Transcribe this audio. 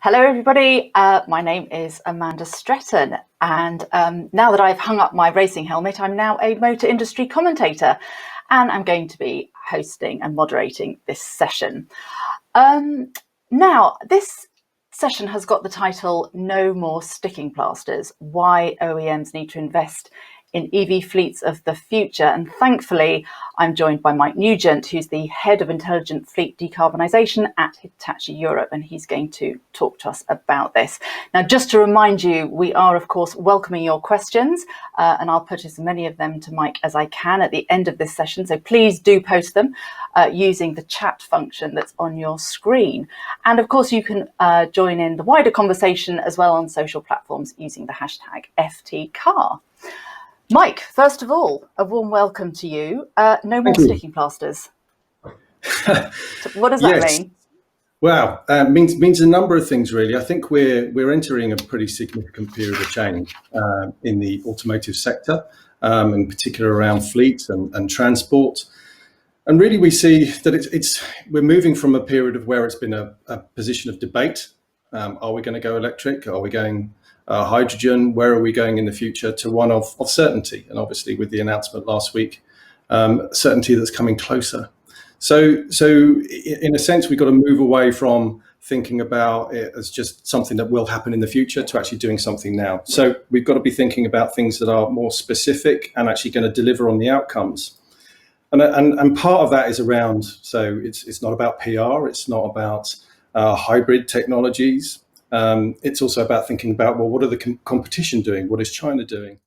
Hello, everybody. My name is Amanda Stretton, and now that I've hung up my racing helmet, I'm now a motor industry commentator, and I'm going to be hosting and moderating this session. Now, this session has got the title No More Sticking Plasters, Why OEMs Need to Invest in EV Fleets of the Future. And thankfully, I'm joined by Mike Nugent, who's the Head of Intelligent Fleet Decarbonisation at Hitachi Europe, and he's going to talk to us about this. Now, just to remind you, we are, of course, welcoming your questions, and I'll put as many of them to Mike as I can at the end of this session. So please do post them using the chat function that's on your screen. And of course, you can join in the wider conversation as well on social platforms using the hashtag FTCar. Mike, first of all, a warm welcome to you. No more sticking plasters. What does that mean? Well, means a number of things, really. I think we're entering a pretty significant period of change in the automotive sector, in particular around fleet and transport. And really, we see that we're moving from a period of where it's been a position of debate. Are we going to go electric? Are we going hydrogen? Where are we going in the future? To one of certainty. And obviously, with the announcement last week, certainty that's coming closer. So in a sense, we've got to move away from thinking about it as just something that will happen in the future to actually doing something now. So we've got to be thinking about things that are more specific and actually going to deliver on the outcomes. And part of that is around, so it's not about PR, it's not about hybrid technologies. It's also about thinking about, well, what are the competition doing? What is China doing?